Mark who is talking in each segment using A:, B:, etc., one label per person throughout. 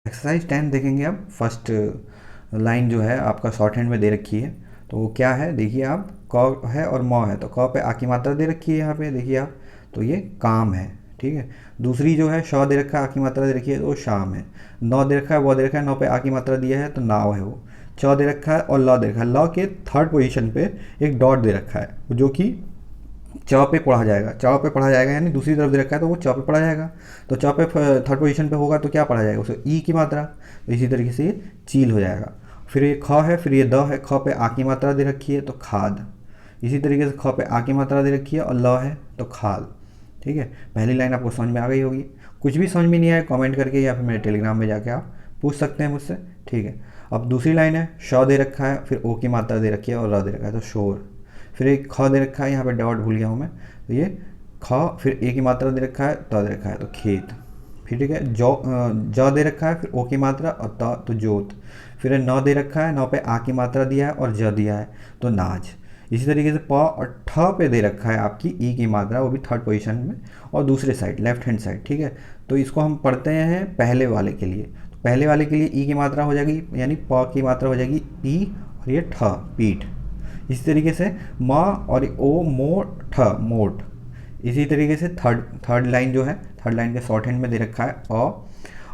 A: Exercise 10 देखेंगे आप। First line जो है आपका शॉर्ट हैंड में दे रखी है, तो वो क्या है देखिए आप, क है और मौ है, तो क पे आ की मात्रा दे रखी है यहाँ पे देखिए आप, तो ये काम है। ठीक है। दूसरी जो है श दे रखा है, आ की मात्रा दे रखी है, तो वो शाम है। नौ दे रखा है, वो दे रखा है, नौ पे आ की मात्रा दिया है तो नाव है वो। च दे रखा है और ल दे रखा है, ल के थर्ड पोजीशन पे एक डॉट दे रखा है जो कि च पे पढ़ा जाएगा, च पे पढ़ा जाएगा, यानी दूसरी तरफ दे रखा है तो वो च पे पढ़ा जाएगा। तो च पे थर्ड पोजीशन पे होगा तो क्या पढ़ा जाएगा उसे, ई की मात्रा। तो इसी तरीके से ये चील हो जाएगा। फिर ये ख है, फिर ये द है, ख पे आ की मात्रा दे रखी है तो खाद। इसी तरीके से ख पे आ की मात्रा दे रखी है और ल है तो खाल। ठीक है। पहली लाइन आपको समझ में आ गई होगी। कुछ भी समझ में नहीं आया कमेंट करके या फिर मेरे टेलीग्राम में जाके आप पूछ सकते हैं मुझसे। ठीक है। अब दूसरी लाइन है, श दे रखा है, फिर ओ की मात्रा दे रखी है और र दे रखा है तो शोर। फिर एक ख दे रखा है, यहाँ पे डॉट भूल गया हूँ मैं, तो ये ख, फिर ए की मात्रा दे रखा है, त दे रखा है तो खेत। फिर ठीक है, ज दे रखा है, फिर ओ की मात्रा और त तो जोत। फिर न दे रखा है, न पे आ की मात्रा दिया है और ज दिया है तो नाज। इसी तरीके से प और ठ पे दे रखा है आपकी ई की मात्रा, वो भी थर्ड पोजीशन में और दूसरे साइड लेफ्ट हैंड साइड। ठीक है। तो इसको हम पढ़ते हैं पहले वाले के लिए। तो पहले वाले के लिए ई की मात्रा हो जाएगी, यानी प की मात्रा हो जाएगी ई, और ये ठ पीठ। इसी तरीके से म और ओ मो ठ मोट। इसी तरीके से थर्ड लाइन जो है, थर्ड लाइन के शॉर्ट हैंड में दे रखा है अ,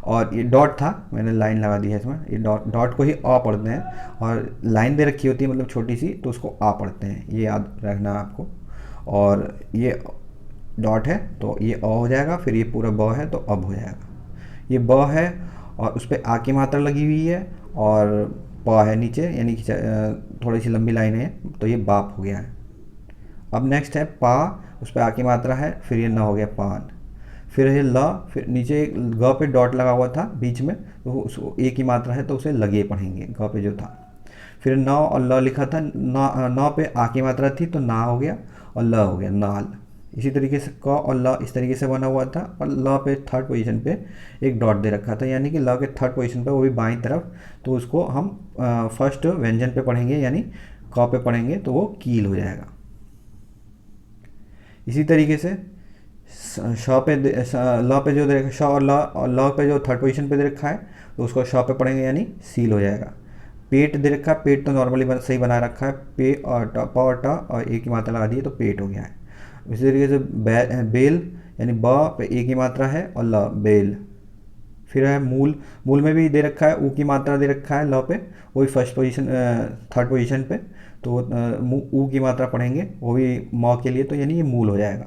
A: और ये डॉट था, मैंने लाइन लगा दी है इसमें, ये डॉट डॉट को ही अ पढ़ते हैं, और लाइन दे रखी होती है मतलब छोटी सी तो उसको आ पढ़ते हैं, ये याद रखना है आपको। और ये डॉट है तो ये अ हो जाएगा, फिर ये पूरा ब है तो अब हो जाएगा। ये ब है और उस पर आ की मात्रा लगी हुई है और प है नीचे, यानी कि थोड़ी सी लंबी लाइन है तो ये बाप हो गया है। अब नेक्स्ट है पा, उस पर आ की मात्रा है, फिर ये न हो गया पान। फिर है ल, फिर नीचे एक ग पे डॉट लगा हुआ था बीच में, तो उसको ए की मात्रा है तो उसे लगे पढ़ेंगे ग पे जो था। फिर न और ल लिखा था, न पे आ की मात्रा थी तो ना हो गया और ल हो गया नाल। इसी तरीके से क और ल इस तरीके से बना हुआ था, और ल पे थर्ड पोजीशन पे एक डॉट दे रखा था, यानी कि ल के थर्ड पोजीशन पे वो भी बाईं तरफ, तो उसको हम फर्स्ट व्यंजन पे पढ़ेंगे, यानी क पे पढ़ेंगे तो वो कील हो जाएगा। इसी तरीके से श पे ल पे जो दे रखा, श और ल पे जो थर्ड पोजीशन पे दे रखा है तो उसको श पे पढ़ेंगे यानी सील हो जाएगा। पेट दे रखा है, पेट तो नॉर्मली सही बना रखा है, पे और प और ट और ए की मात्रा लगा दी है तो पेट हो गया है। इसी तरीके से बेल, यानी ब पे ए की मात्रा है और ल बेल। फिर है मूल, मूल में भी दे रखा है ऊ की मात्रा दे रखा है ल पे, वही फर्स्ट पोजीशन थर्ड पोजीशन पे, तो ऊ की मात्रा पढ़ेंगे वो भी म के लिए, तो यानी ये मूल हो जाएगा।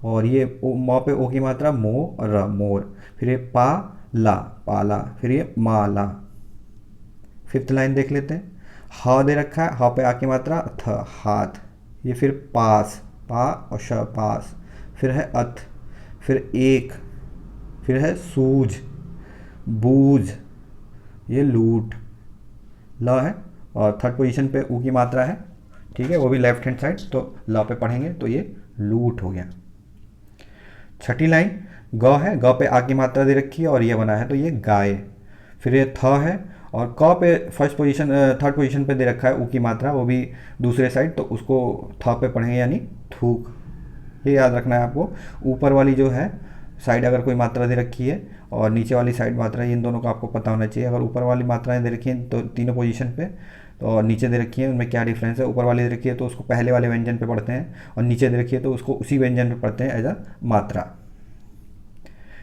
A: और ये म पे ओ की मात्रा मो और र मोर। फिर ये पा ला पाला, फिर ये माला। फिफ्थ लाइन देख लेते हैं, ह दे रखा है, ह पे आ की मात्रा थ हाथ। ये फिर पास, पा और श पास। फिर है अथ, फिर एक, फिर है सूझ, बूझ, ये लूट। ल है और थर्ड पोजीशन पे ऊ की मात्रा है, ठीक है, वो भी लेफ्ट हैंड साइड, तो ल पे पढ़ेंगे तो ये लूट हो गया। छठी लाइन ग है, ग पे आ की मात्रा दे रखी है और ये बना है तो ये गाय। फिर ये थ है और क पे फर्स्ट पोजीशन थर्ड पोजीशन पे दे रखा है ऊ की मात्रा, वो भी दूसरे साइड, तो उसको थ पे पढ़ेंगे यानी थूक। ये याद रखना है आपको। ऊपर वाली जो है साइड अगर कोई मात्रा दे रखी है और नीचे वाली साइड मात्रा, इन दोनों का आपको पता होना चाहिए। अगर ऊपर वाली मात्राएं दे रखी हैं तो तीनों पोजीशन पे, तो और नीचे दे रखी है उनमें क्या डिफरेंस है। ऊपर वाली दे रखी है तो उसको पहले वाले व्यंजन पे पढ़ते हैं, और नीचे दे रखी है तो उसको उसी व्यंजन पे पढ़ते हैं एज अ मात्रा।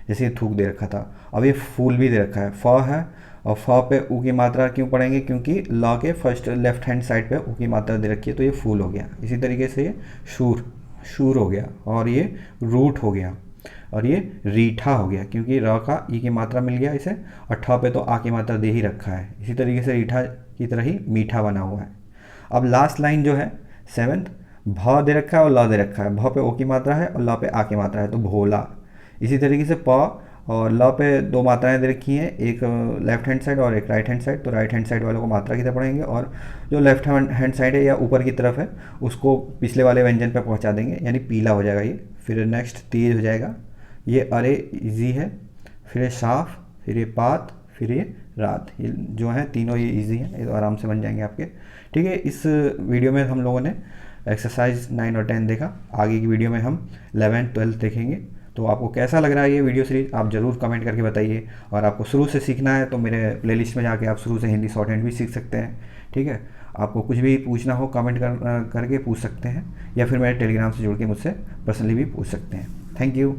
A: जैसे ये थूक दे रखा था। अब ये फूल भी दे रखा है, फ है और फ पे ऊ की मात्रा क्यों पढ़ेंगे, क्योंकि ल के फर्स्ट लेफ्ट हैंड साइड पे ऊ की मात्रा दे रखी है तो ये फूल हो गया। इसी तरीके से ये शूर, शूर हो गया, और ये रूट हो गया, और ये रीठा हो गया क्योंकि र का ई की मात्रा मिल गया इसे, और ठ पे तो आ की मात्रा दे ही रखा है। इसी तरीके से रीठा की तरह ही मीठा बना हुआ है। अब लास्ट लाइन जो है सेवेंथ, भ दे रखा है और ल दे रखा है, भ पे ओ की मात्रा है और ल पे आ की मात्रा है तो भोला। इसी तरीके से प और ल पे दो मात्राएं दे रखी हैं, एक लेफ्ट हैंड साइड और एक राइट हैंड साइड, तो राइट हैंड साइड वालों को मात्रा की तरफ पढ़ेंगे, और जो लेफ्ट हैंड साइड है या ऊपर की तरफ है उसको पिछले वाले व्यंजन पे पहुंचा देंगे, यानी पीला हो जाएगा ये। फिर नेक्स्ट तेज हो जाएगा, ये अरे इजी है, फिर ये साफ, फिर ये पात, फिर ये रात। ये जो है तीनों ये इजी हैं, ये तो आराम से बन जाएंगे आपके। ठीक है। इस वीडियो में हम लोगों ने एक्सरसाइज 9 और 10 देखा। आगे की वीडियो में हम 11 12 देखेंगे। तो आपको कैसा लग रहा है ये वीडियो सीरीज़ आप ज़रूर कमेंट करके बताइए। और आपको शुरू से सीखना है तो मेरे प्लेलिस्ट में जाके आप शुरू से हिंदी शॉर्ट हैंड भी सीख सकते हैं। ठीक है, आपको कुछ भी पूछना हो कमेंट करके पूछ सकते हैं, या फिर मेरे टेलीग्राम से जुड़ के मुझसे पर्सनली भी पूछ सकते हैं। Thank you.